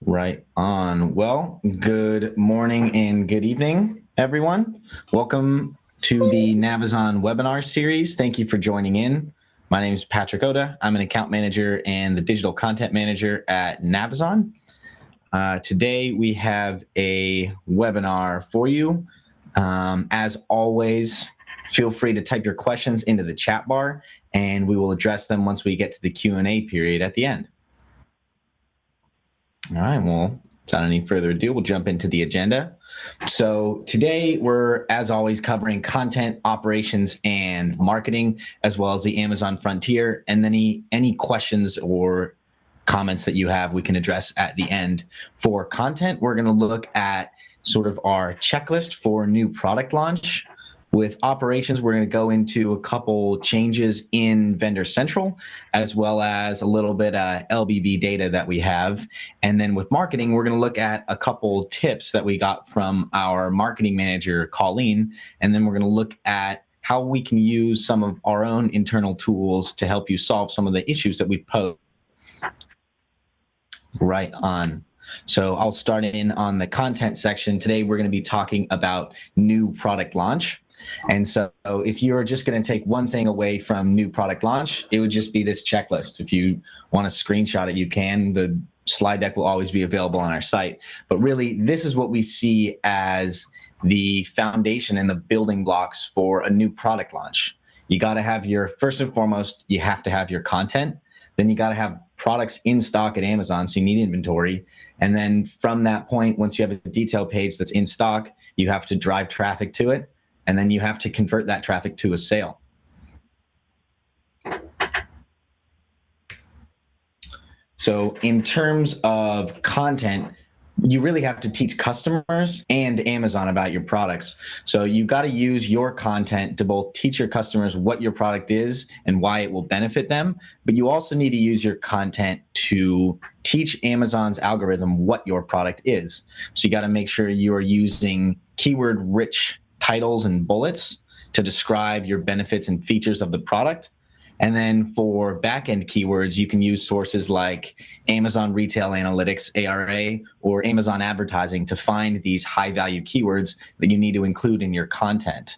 Right on. Well, good morning and good evening, everyone. Welcome to the Navazon webinar series. Thank you for joining in. My name is Patrick Oda. I'm an account manager and the digital content manager at Navazon. Today, we have a webinar for you. As always, feel free to type your questions into the chat bar, and we will address them once we get to the Q&A period at the end. All right, well, without any further ado, we'll jump into the agenda. So today we're, as always, covering content, operations, and marketing, as well as the Amazon frontier. And then any questions or comments that you have, we can address at the end. For content, we're going to look at sort of our checklist for new product launch. With operations, we're going to go into a couple changes in Vendor Central, as well as a little bit of LBB data that we have. And then with marketing, we're going to look at a couple tips that we got from our marketing manager, Colleen. And then we're going to look at how we can use some of our own internal tools to help you solve some of the issues that we pose. Right on. So I'll start in on the content section. Today, we're going to be talking about new product launch. And so if you're just going to take one thing away from new product launch, it would just be this checklist. If you want to screenshot it, you can. The slide deck will always be available on our site. But really, this is what we see as the foundation and the building blocks for a new product launch. You got to have first and foremost, you have to have your content. Then you got to have products in stock at Amazon, so you need inventory. And then from that point, once you have a detail page that's in stock, you have to drive traffic to it. And then you have to convert that traffic to a sale. So in terms of content, you really have to teach customers and Amazon about your products. So you've got to use your content to both teach your customers what your product is and why it will benefit them, but you also need to use your content to teach Amazon's algorithm what your product is. So you got to make sure you are using keyword-rich titles and bullets to describe your benefits and features of the product. And then for back-end keywords, you can use sources like Amazon Retail Analytics, ARA, or Amazon Advertising to find these high-value keywords that you need to include in your content.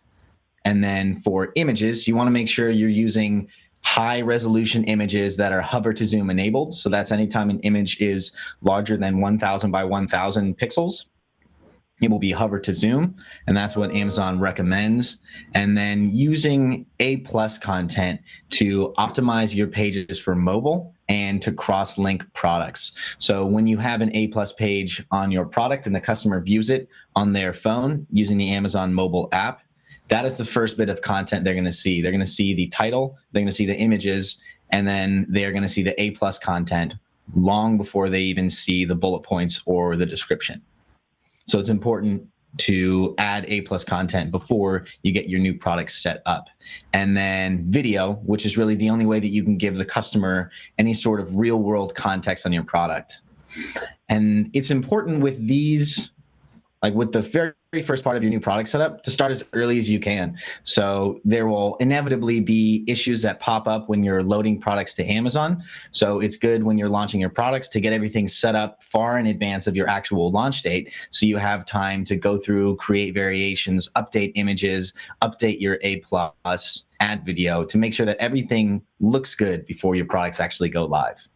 And then for images, you want to make sure you're using high-resolution images that are hover to zoom enabled. So that's anytime an image is larger than 1,000 by 1,000 pixels. It will be hover to zoom, and that's what Amazon recommends. And then using A+ content to optimize your pages for mobile and to cross-link products. So when you have an A+ page on your product and the customer views it on their phone using the Amazon mobile app, that is the first bit of content they're going to see. They're going to see the title, they're going to see the images, and then they're going to see the A+ content long before they even see the bullet points or the description. So it's important to add A+ content before you get your new products set up. And then video, which is really the only way that you can give the customer any sort of real world context on your product. And it's important with these, like with the very first part of your new product setup, to start as early as you can. So there will inevitably be issues that pop up when you're loading products to Amazon. So it's good when you're launching your products to get everything set up far in advance of your actual launch date, so you have time to go through, create variations, update images, update your A+, add video to make sure that everything looks good before your products actually go live.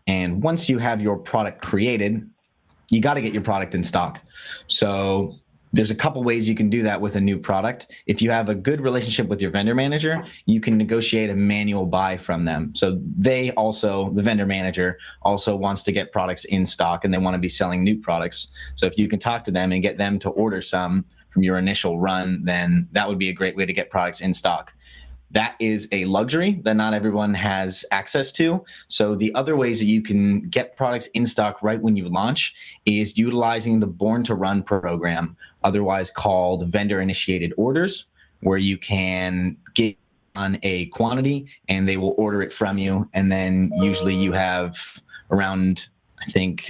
And once you have your product created, you got to get your product in stock. So there's a couple ways you can do that with a new product. If you have a good relationship with your vendor manager, you can negotiate a manual buy from them. So the vendor manager also wants to get products in stock, and they want to be selling new products. So if you can talk to them and get them to order some from your initial run, then that would be a great way to get products in stock. That is a luxury that not everyone has access to. So the other ways that you can get products in stock right when you launch is utilizing the Born to Run program, otherwise called vendor initiated orders, where you can get on a quantity and they will order it from you. And then usually you have around, I think,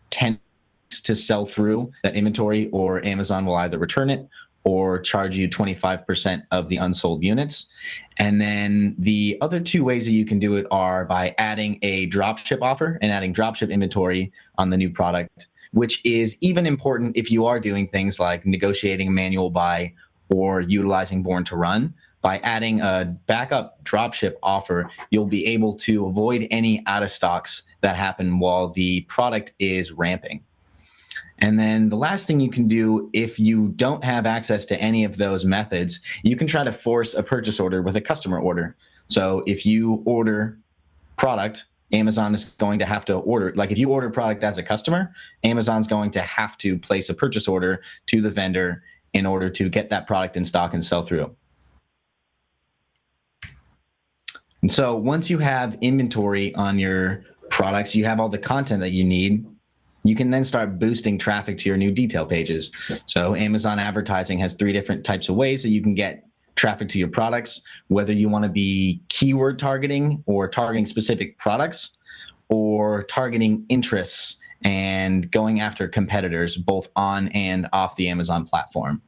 10 to sell through that inventory, or Amazon will either return it or charge you 25% of the unsold units. And then the other two ways that you can do it are by adding a dropship offer and adding dropship inventory on the new product, which is even important if you are doing things like negotiating a manual buy or utilizing Born to Run. By adding a backup dropship offer, you'll be able to avoid any out of stocks that happen while the product is ramping. And then the last thing you can do, if you don't have access to any of those methods, you can try to force a purchase order with a customer order. So if you order product, Amazon is going to have to order, like if you order product as a customer, Amazon's going to have to place a purchase order to the vendor in order to get that product in stock and sell through. And so once you have inventory on your products, you have all the content that you need, you can then start boosting traffic to your new detail pages. So Amazon advertising has 3 different types of ways that you can get traffic to your products, whether you want to be keyword targeting or targeting specific products, or targeting interests and going after competitors both on and off the Amazon platform.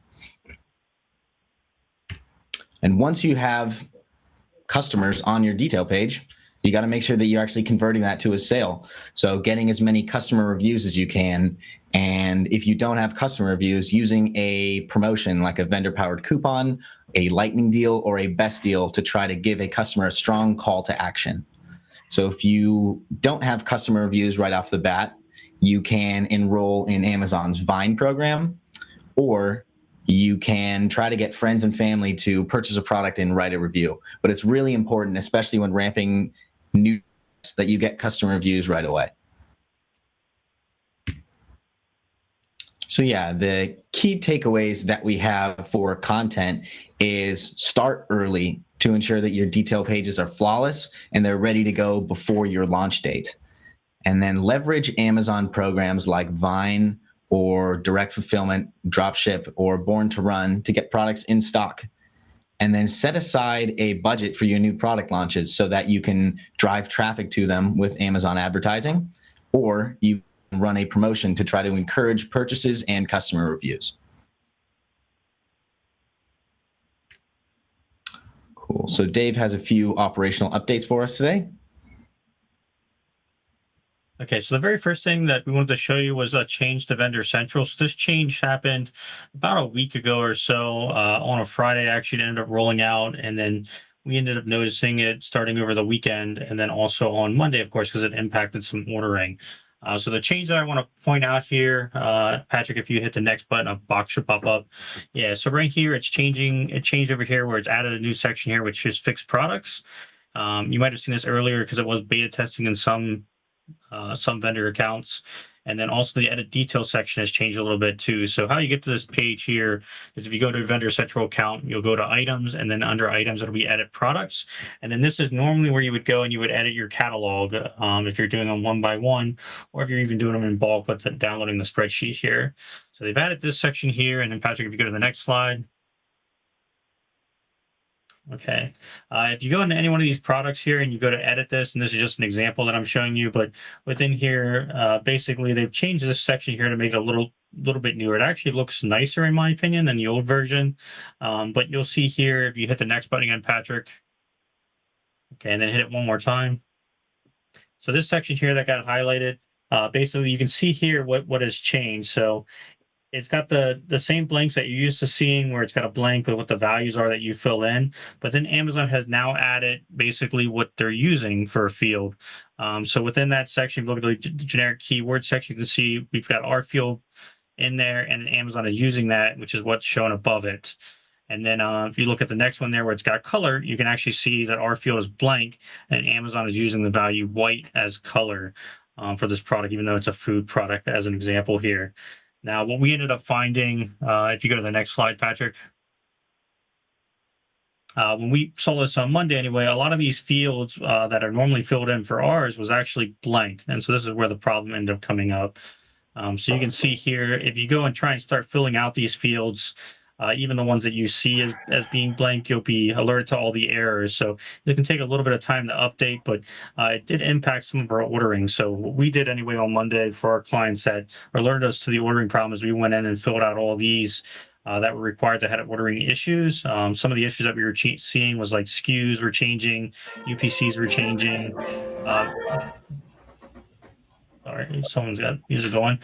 And once you have customers on your detail page, you got to make sure that you're actually converting that to a sale. So getting as many customer reviews as you can. And if you don't have customer reviews, using a promotion like a vendor-powered coupon, a lightning deal, or a best deal to try to give a customer a strong call to action. So if you don't have customer reviews right off the bat, you can enroll in Amazon's Vine program, or you can try to get friends and family to purchase a product and write a review. But it's really important, especially when ramping new, that you get customer reviews right away. So yeah, the key takeaways that we have for content is start early to ensure that your detail pages are flawless and they're ready to go before your launch date. And then leverage Amazon programs like Vine or direct fulfillment, dropship, or Born to Run to get products in stock. And then set aside a budget for your new product launches so that you can drive traffic to them with Amazon advertising, or you can run a promotion to try to encourage purchases and customer reviews. Cool. So Dave has a few operational updates for us today. Okay, so the very first thing that we wanted to show you was a change to Vendor Central. So this change happened about a week ago or so. On a Friday, actually, it ended up rolling out, and then we ended up noticing it starting over the weekend, and then also on Monday, of course, because it impacted some ordering. So the change that I want to point out here, Patrick, if you hit the next button, a box should pop up. Yeah, so right here, it's changing. It changed over here where it's added a new section here, which is fixed products. You might have seen this earlier because it was beta testing in some vendor accounts. And then also the edit detail section has changed a little bit too. So how you get to this page here is if you go to a Vendor Central account, you'll go to items, and then under items, it'll be edit products. And then this is normally where you would go and you would edit your catalog if you're doing them one by one, or if you're even doing them in bulk with downloading the spreadsheet here. So they've added this section here. And then Patrick, if you go to the next slide. Okay, if you go into any one of these products here and you go to edit this, and this is just an example that I'm showing you, but within here, basically they've changed this section here to make it a little bit newer. It actually looks nicer in my opinion than the old version, but you'll see here if you hit the next button again, Patrick. Okay, and then hit it one more time. So this section here that got highlighted, basically you can see here what has changed. So it's got the same blanks that you're used to seeing, where it's got a blank with what the values are that you fill in. But then Amazon has now added basically what they're using for a field. So within that section, look at the generic keyword section, you can see we've got our field in there, and Amazon is using that, which is what's shown above it. And then if you look at the next one there where it's got color, you can actually see that our field is blank, and Amazon is using the value white as color for this product, even though it's a food product, as an example here. Now, what we ended up finding, if you go to the next slide, Patrick, when we saw this on Monday anyway, a lot of these fields that are normally filled in for ours was actually blank. And so this is where the problem ended up coming up. So you can see here, if you go and try and start filling out these fields, even the ones that you see as being blank, you'll be alerted to all the errors. So it can take a little bit of time to update, but it did impact some of our ordering. So what we did anyway on Monday for our clients that alerted us to the ordering problem is we went in and filled out all these that were required that had ordering issues. Some of the issues that we were seeing was like SKUs were changing, UPCs were changing. Uh, Sorry, someone's got music going.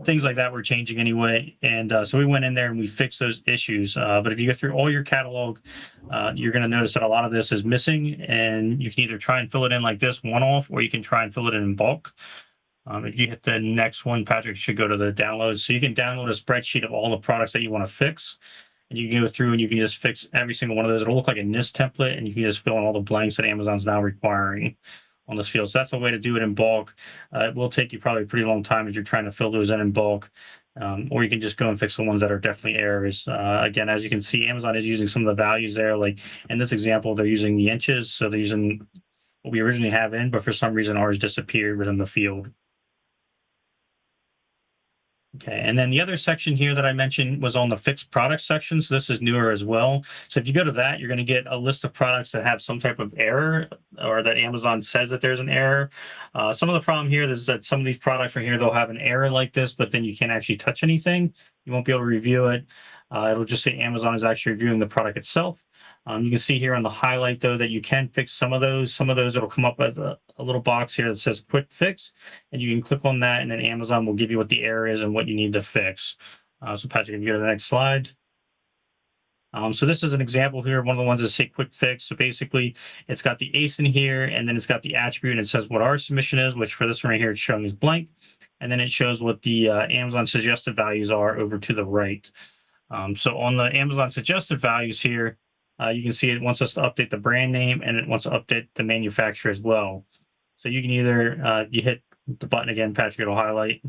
Things like that were changing anyway. And so we went in there and we fixed those issues. But if you go through all your catalog, you're going to notice that a lot of this is missing. And you can either try and fill it in like this one off, or you can try and fill it in bulk. If you hit the next one, Patrick should go to the downloads. So you can download a spreadsheet of all the products that you want to fix. And you can go through and you can just fix every single one of those. It'll look like a NIST template, and you can just fill in all the blanks that Amazon's now requiring on this field. So that's a way to do it in bulk. It will take you probably a pretty long time if you're trying to fill those in bulk. Or you can just go and fix the ones that are definitely errors. Again, as you can see, Amazon is using some of the values there. Like in this example, they're using the inches. So they're using what we originally have in, but for some reason ours disappeared within the field. Okay, and then the other section here that I mentioned was on the fixed product section. So this is newer as well. So if you go to that, you're going to get a list of products that have some type of error, or that Amazon says that there's an error. Some of the problem here is that some of these products right here, they'll have an error like this, but then you can't actually touch anything. You won't be able to review it. It'll just say Amazon is actually reviewing the product itself. You can see here on the highlight, though, that you can fix some of those. Some of those, it'll come up as a little box here that says Quick Fix, and you can click on that, and then Amazon will give you what the error is and what you need to fix. So Patrick, if you go to the next slide. So this is an example here, one of the ones that say Quick Fix. So basically, it's got the ASIN here, and then it's got the attribute, and it says what our submission is, which for this one right here, it's showing as blank. And then it shows what the Amazon suggested values are over to the right. So on the Amazon suggested values here, you can see it wants us to update the brand name, and it wants to update the manufacturer as well. So you can either, you hit the button again, Patrick, it'll highlight.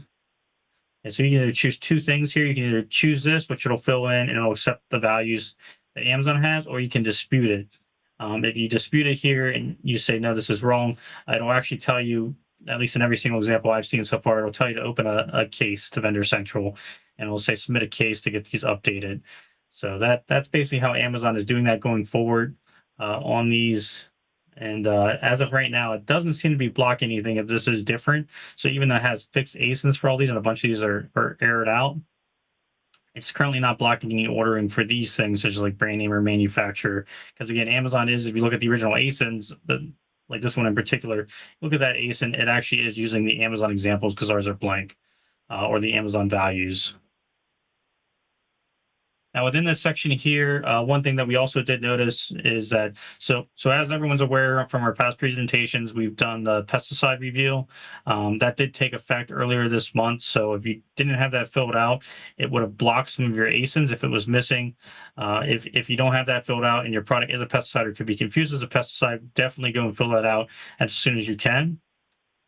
And so you can either choose two things here. You can either choose this, which it'll fill in and it'll accept the values that Amazon has, or you can dispute it. If you dispute it here and you say, no, this is wrong, it'll actually tell you, at least in every single example I've seen so far, it'll tell you to open a case to Vendor Central, and it'll say submit a case to get these updated. So that's basically how Amazon is doing that going forward on these. And as of right now, it doesn't seem to be blocking anything if this is different. So even though it has fixed ASINs for all these, and a bunch of these are errored out, it's currently not blocking any ordering for these things, such as like brand name or manufacturer. Because again, Amazon is, if you look at the original ASINs, like this one in particular, look at that ASIN, it actually is using the Amazon examples because ours are blank, or the Amazon values. Now, within this section here, one thing that we also did notice is that, so as everyone's aware from our past presentations, we've done the pesticide review. That did take effect earlier this month. So if you didn't have that filled out, it would have blocked some of your ASINs if it was missing. If you don't have that filled out and your product is a pesticide or could be confused as a pesticide, definitely go and fill that out as soon as you can.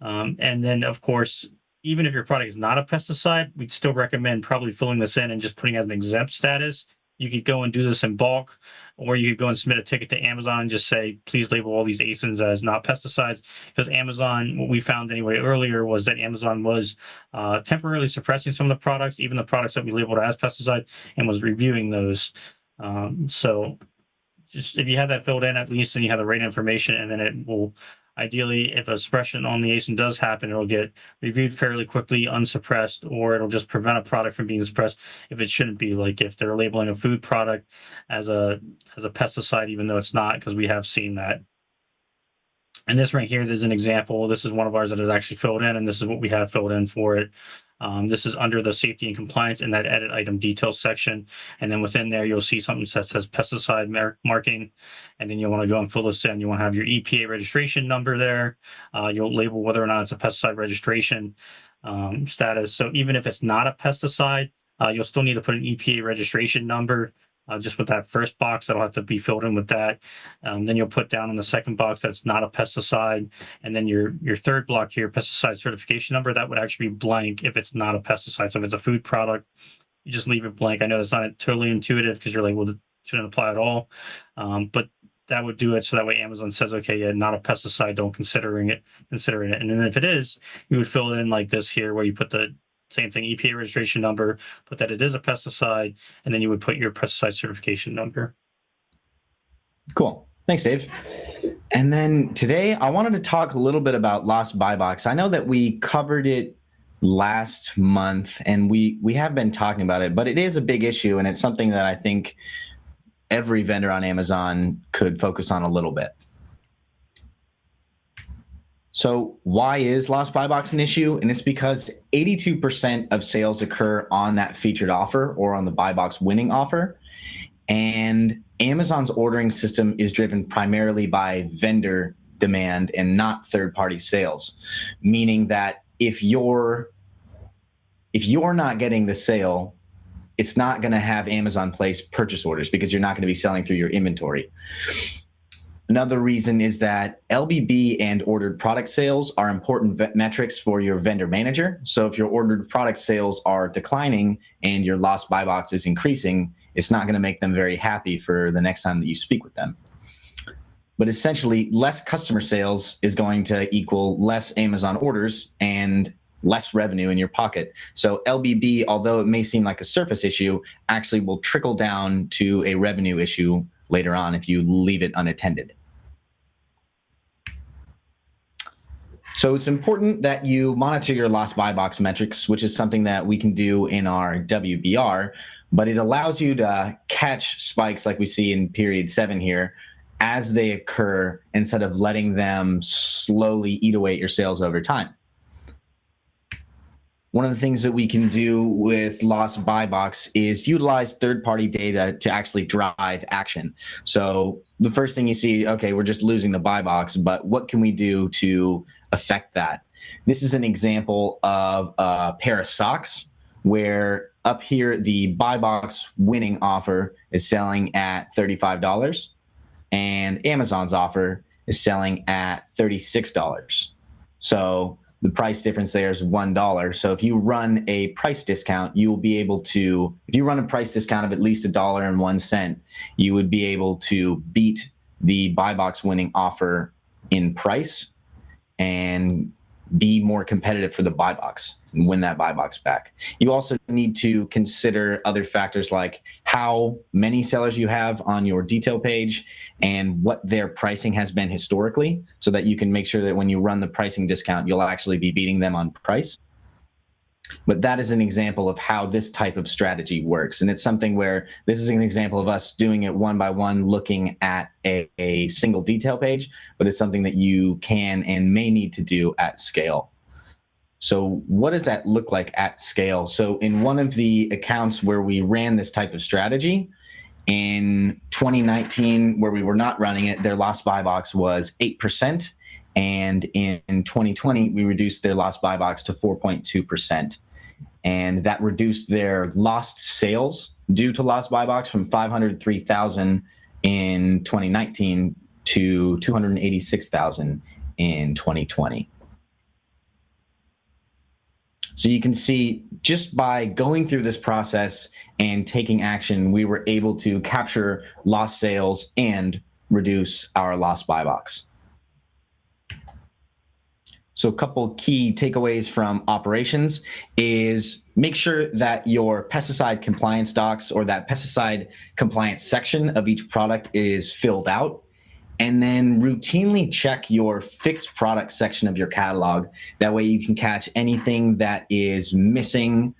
And then, of course, even if your product is not a pesticide, we'd still recommend probably filling this in and just putting it as an exempt status. You could go and do this in bulk, or you could go and submit a ticket to Amazon and just say, please label all these ASINs as not pesticides. Because Amazon, what we found anyway earlier was that Amazon was temporarily suppressing some of the products, even the products that we labeled as pesticide, and was reviewing those. So just if you have that filled in at least, and you have the right information, and then it will, ideally, if a suppression on the ASIN does happen, it'll get reviewed fairly quickly, unsuppressed, or it'll just prevent a product from being suppressed if it shouldn't be, like if they're labeling a food product as a pesticide, even though it's not, because we have seen that. And this right here, there's an example. This is one of ours that is actually filled in, and this is what we have filled in for it. This is under the safety and compliance in that edit item details section. And then within there, you'll see something that says pesticide marking. And then you'll want to go and fill this in. You want to have your EPA registration number there. You'll label whether or not it's a pesticide registration status. So even if it's not a pesticide, you'll still need to put an EPA registration number. Just with that first box, that'll have to be filled in with that. Then you'll put down in the second box that's not a pesticide. And then your third block here, pesticide certification number, that would actually be blank if it's not a pesticide. So if it's a food product, you just leave it blank. I know it's not totally intuitive because you're like, well, it shouldn't apply at all. But that would do it so that way Amazon says, okay, yeah, not a pesticide, don't consider it. And then if it is, you would fill it in like this here, where you put the same thing, EPA registration number, put that it is a pesticide, and then you would put your pesticide certification number. Cool. Thanks, Dave. And then today I wanted to talk a little bit about lost buy box. I know that we covered it last month, and we have been talking about it, but it is a big issue, and it's something that I think every vendor on Amazon could focus on a little bit. So why is lost buy box an issue? And it's because 82% of sales occur on that featured offer or on the buy box winning offer. And Amazon's ordering system is driven primarily by vendor demand and not third-party sales, meaning that if you're not getting the sale, it's not going to have Amazon place purchase orders because you're not going to be selling through your inventory. Another reason is that LBB and ordered product sales are important metrics for your vendor manager. So if your ordered product sales are declining and your lost buy box is increasing, it's not going to make them very happy for the next time that you speak with them. But essentially, less customer sales is going to equal less Amazon orders and less revenue in your pocket. So LBB, although it may seem like a surface issue, actually will trickle down to a revenue issue later on if you leave it unattended. So it's important that you monitor your lost buy box metrics, which is something that we can do in our WBR, but it allows you to catch spikes like we see in period 7 here as they occur instead of letting them slowly eat away at your sales over time. One of the things that we can do with lost buy box is utilize third-party data to actually drive action. So the first thing you see, okay, we're just losing the buy box, but what can we do to affect that? This is an example of a pair of socks where up here the buy box winning offer is selling at $35 and Amazon's offer is selling at $36. So the price difference there is $1. So if you run a price discount, you will be able to, if you run a price discount of at least $1.01, you would be able to beat the buy box winning offer in price and be more competitive for the buy box and win that buy box back. You also need to consider other factors like how many sellers you have on your detail page and what their pricing has been historically, so that you can make sure that when you run the pricing discount, you'll actually be beating them on price. But that is an example of how this type of strategy works. And it's something where this is an example of us doing it one by one, looking at a single detail page, but it's something that you can and may need to do at scale. So what does that look like at scale? So in one of the accounts where we ran this type of strategy, in 2019, where we were not running it, their lost buy box was 8%. And in 2020, we reduced their lost buy box to 4.2%. And that reduced their lost sales due to lost buy box from 503,000 in 2019 to 286,000 in 2020. So you can see just by going through this process and taking action, we were able to capture lost sales and reduce our lost buy box. So a couple key takeaways from operations is make sure that your pesticide compliance docs or that pesticide compliance section of each product is filled out. And then routinely check your fixed product section of your catalog. That way you can catch anything that is missing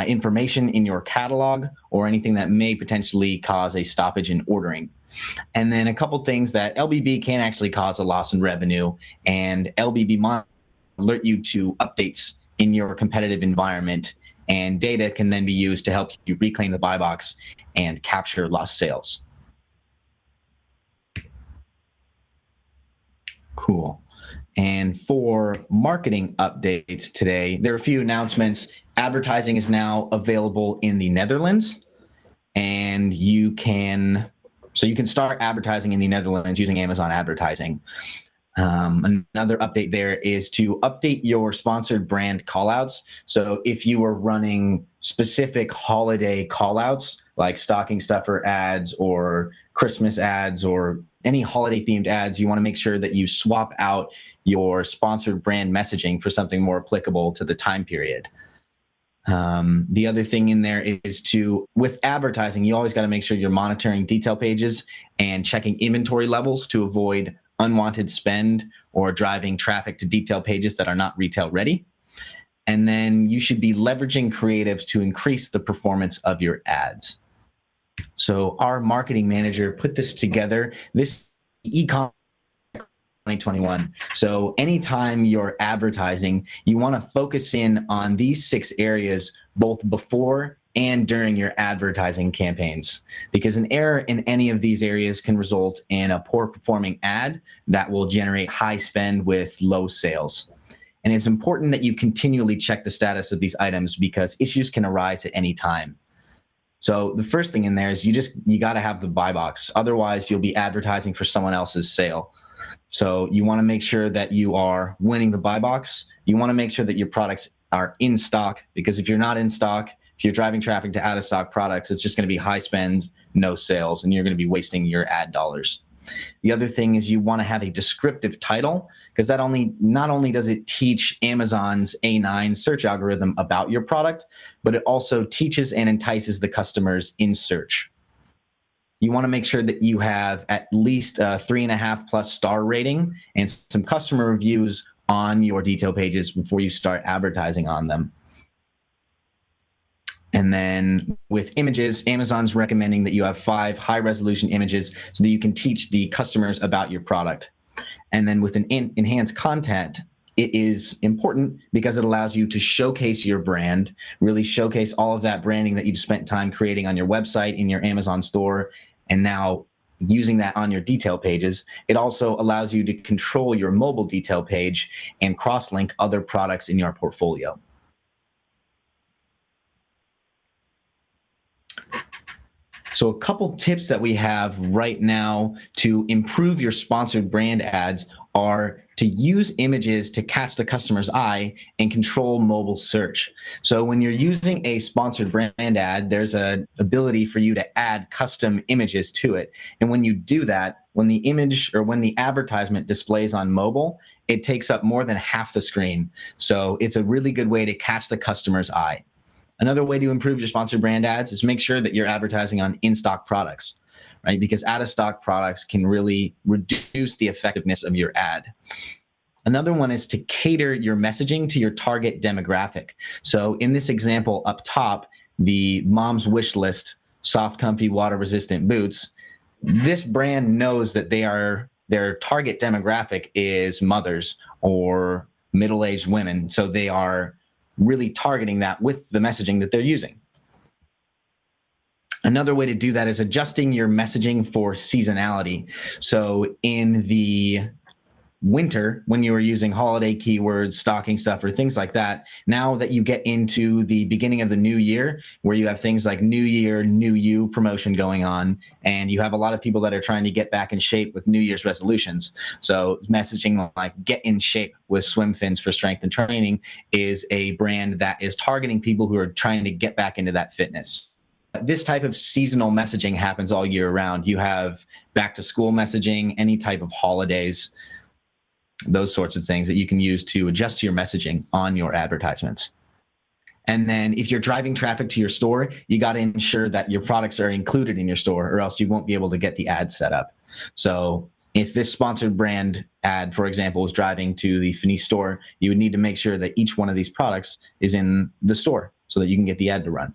information in your catalog or anything that may potentially cause a stoppage in ordering. And then a couple things that LBB can actually cause a loss in revenue, and LBB might alert you to updates in your competitive environment, and data can then be used to help you reclaim the buy box and capture lost sales. Cool. And for marketing updates today, there are a few announcements. Advertising is now available in the Netherlands, and you can start advertising in the Netherlands using Amazon Advertising. Another update there is to update your sponsored brand callouts. So if you are running specific holiday callouts like stocking stuffer ads or Christmas ads or any holiday themed ads, you want to make sure that you swap out your sponsored brand messaging for something more applicable to the time period. The other thing in there is with advertising, you always got to make sure you're monitoring detail pages and checking inventory levels to avoid unwanted spend or driving traffic to detail pages that are not retail ready. And then you should be leveraging creatives to increase the performance of your ads. So our marketing manager put this together. This e-commerce 2021. So anytime you're advertising, you want to focus in on these 6 areas, both before and during your advertising campaigns, because an error in any of these areas can result in a poor performing ad that will generate high spend with low sales. And it's important that you continually check the status of these items because issues can arise at any time. So the first thing in there is you got to have the buy box. Otherwise, you'll be advertising for someone else's sale. So you want to make sure that you are winning the buy box. You want to make sure that your products are in stock, because if you're not in stock, if you're driving traffic to out of stock products, it's just going to be high spend, no sales, and you're going to be wasting your ad dollars. The other thing is you want to have a descriptive title, because that not only does it teach Amazon's A9 search algorithm about your product, but it also teaches and entices the customers in search. You want to make sure that you have at least a 3.5+ star rating and some customer reviews on your detail pages before you start advertising on them. And then with images, Amazon's recommending that you have 5 high-resolution images so that you can teach the customers about your product. And then with an enhanced content, it is important because it allows you to showcase your brand, really showcase all of that branding that you've spent time creating on your website, in your Amazon store, and now using that on your detail pages. It also allows you to control your mobile detail page and cross-link other products in your portfolio. So a couple tips that we have right now to improve your sponsored brand ads are to use images to catch the customer's eye and control mobile search. So when you're using a sponsored brand ad, there's an ability for you to add custom images to it. And when you do that, when the image or when the advertisement displays on mobile, it takes up more than half the screen. So it's a really good way to catch the customer's eye. Another way to improve your sponsored brand ads is make sure that you're advertising on in-stock products, right? Because out-of-stock products can really reduce the effectiveness of your ad. Another one is to cater your messaging to your target demographic. So in this example up top, the mom's wish list, soft, comfy, water-resistant boots, this brand knows that their target demographic is mothers or middle-aged women. So they are really targeting that with the messaging that they're using. Another way to do that is adjusting your messaging for seasonality. So in the winter, when you were using holiday keywords, stocking stuffer, things like that, now that you get into the beginning of the new year, where you have things like New Year, New You promotion going on, and you have a lot of people that are trying to get back in shape with New Year's resolutions. So messaging like get in shape with swim fins for strength and training is a brand that is targeting people who are trying to get back into that fitness. This type of seasonal messaging happens all year round. You have back to school messaging, any type of holidays, those sorts of things that you can use to adjust your messaging on your advertisements. And then if you're driving traffic to your store, you got to ensure that your products are included in your store, or else you won't be able to get the ad set up. So if this sponsored brand ad, for example, was driving to the Finis store, you would need to make sure that each one of these products is in the store so that you can get the ad to run.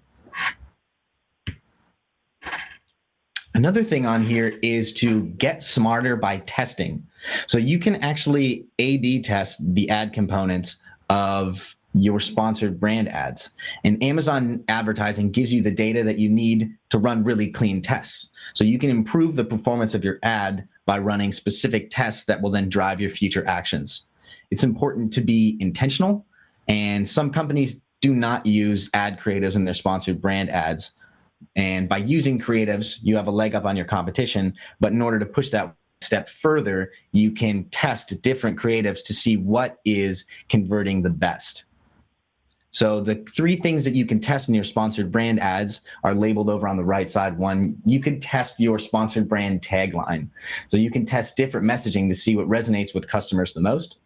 Another thing on here is to get smarter by testing. So you can actually A/B test the ad components of your sponsored brand ads. And Amazon advertising gives you the data that you need to run really clean tests. So you can improve the performance of your ad by running specific tests that will then drive your future actions. It's important to be intentional, and some companies do not use ad creatives in their sponsored brand ads. And by using creatives, you have a leg up on your competition. But in order to push that step further, you can test different creatives to see what is converting the best. So the 3 things that you can test in your sponsored brand ads are labeled over on the right side. One, you can test your sponsored brand tagline. So you can test different messaging to see what resonates with customers the most.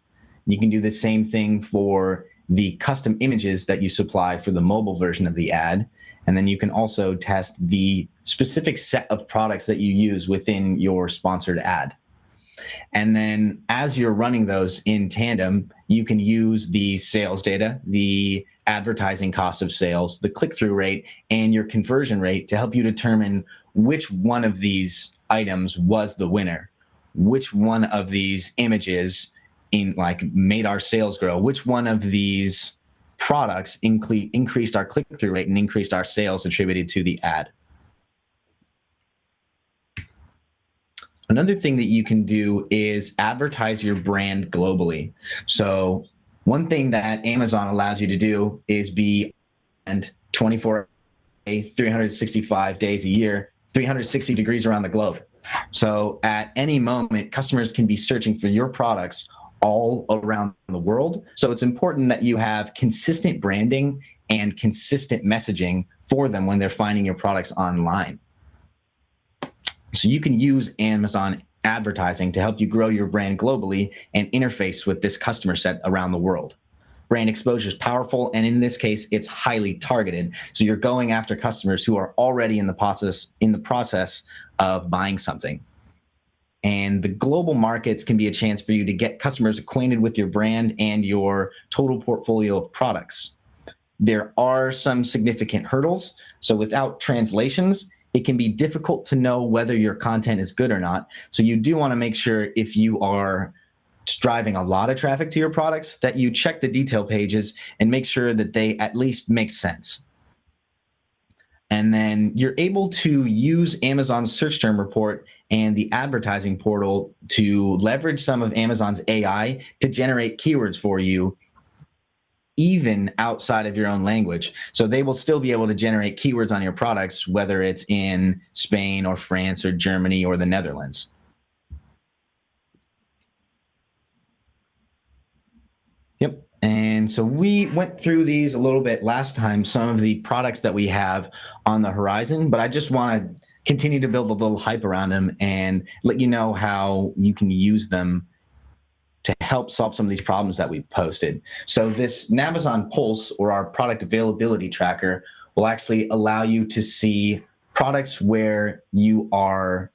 You can do the same thing for the custom images that you supply for the mobile version of the ad. And then you can also test the specific set of products that you use within your sponsored ad. And then as you're running those in tandem, you can use the sales data, the advertising cost of sales, the click-through rate, and your conversion rate to help you determine which one of these items was the winner, which one of these images made our sales grow, which one of these products increased our click-through rate and increased our sales attributed to the ad. Another thing that you can do is advertise your brand globally. So one thing that Amazon allows you to do is be 24 days, 365 days a year, 360 degrees around the globe. So at any moment, customers can be searching for your products all around the world. So it's important that you have consistent branding and consistent messaging for them when they're finding your products online. So you can use Amazon advertising to help you grow your brand globally and interface with this customer set around the world. Brand exposure is powerful, and in this case, it's highly targeted. So you're going after customers who are already in the process of buying something. And the global markets can be a chance for you to get customers acquainted with your brand and your total portfolio of products. There are some significant hurdles. So without translations, it can be difficult to know whether your content is good or not. So you do want to make sure, if you are driving a lot of traffic to your products, that you check the detail pages and make sure that they at least make sense. And then you're able to use Amazon's search term report and the advertising portal to leverage some of Amazon's AI to generate keywords for you, even outside of your own language. So they will still be able to generate keywords on your products, whether it's in Spain or France or Germany or the Netherlands. Yep. And so we went through these a little bit last time, some of the products that we have on the horizon, but I just want to continue to build a little hype around them and let you know how you can use them to help solve some of these problems that we've posted. So this Navazon Pulse, or our product availability tracker, will actually allow you to see products where you are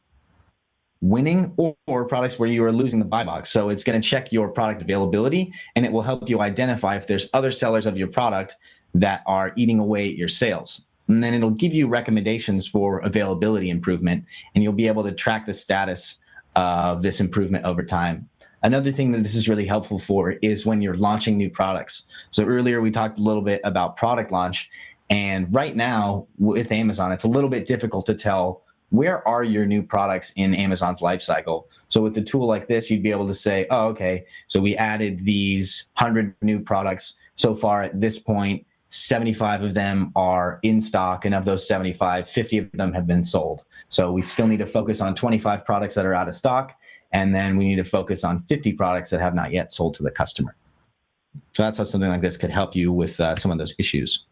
winning or products where you are losing the buy box. So it's going to check your product availability, and it will help you identify if there's other sellers of your product that are eating away at your sales. And then it'll give you recommendations for availability improvement, and you'll be able to track the status of this improvement over time. Another thing that this is really helpful for is when you're launching new products. So earlier we talked a little bit about product launch, and right now with Amazon, it's a little bit difficult to tell where are your new products in Amazon's lifecycle. So with a tool like this, you'd be able to say, oh, okay, so we added these 100 new products. So far at this point, 75 of them are in stock, and of those 75, 50 of them have been sold. So we still need to focus on 25 products that are out of stock, and then we need to focus on 50 products that have not yet sold to the customer. So that's how something like this could help you with some of those issues.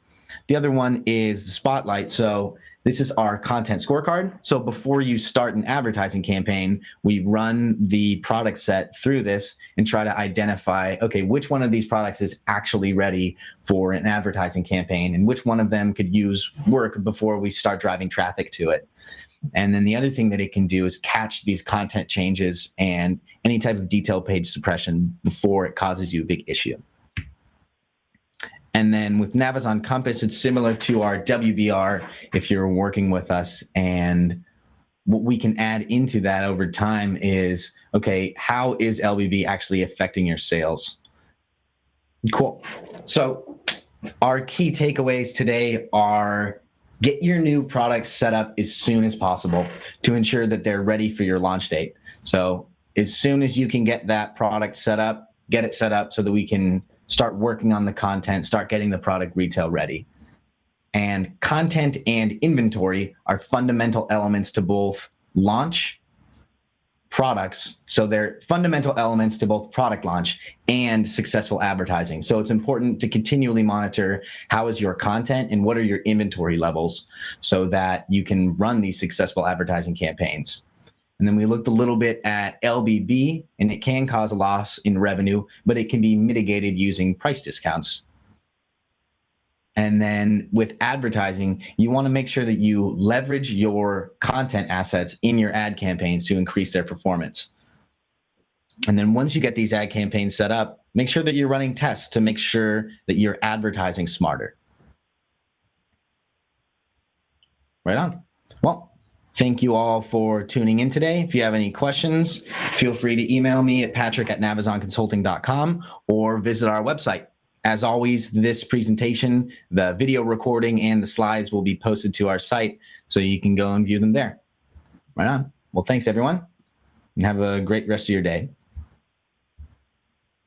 The other one is the Spotlight. So this is our content scorecard. So before you start an advertising campaign, we run the product set through this and try to identify, okay, which one of these products is actually ready for an advertising campaign, and which one of them could use work before we start driving traffic to it. And then the other thing that it can do is catch these content changes and any type of detail page suppression before it causes you a big issue. And then with Navazon Compass, it's similar to our WBR if you're working with us. And what we can add into that over time is, okay, how is LBB actually affecting your sales? Cool. So our key takeaways today are: get your new products set up as soon as possible to ensure that they're ready for your launch date. So as soon as you can get that product set up, get it set up so that we can start working on the content, start getting the product retail ready. And content and inventory are fundamental elements to both launch products. So they're fundamental elements to both product launch and successful advertising. So it's important to continually monitor how is your content and what are your inventory levels so that you can run these successful advertising campaigns. And then we looked a little bit at LBB, and it can cause a loss in revenue, but it can be mitigated using price discounts. And then with advertising, you want to make sure that you leverage your content assets in your ad campaigns to increase their performance. And then once you get these ad campaigns set up, make sure that you're running tests to make sure that you're advertising smarter. Right on. Well, thank you all for tuning in today. If you have any questions, feel free to email me at patrick@navazonconsulting.com or visit our website. As always, this presentation, the video recording, and the slides will be posted to our site, so you can go and view them there. Right on. Well, thanks, everyone, and have a great rest of your day.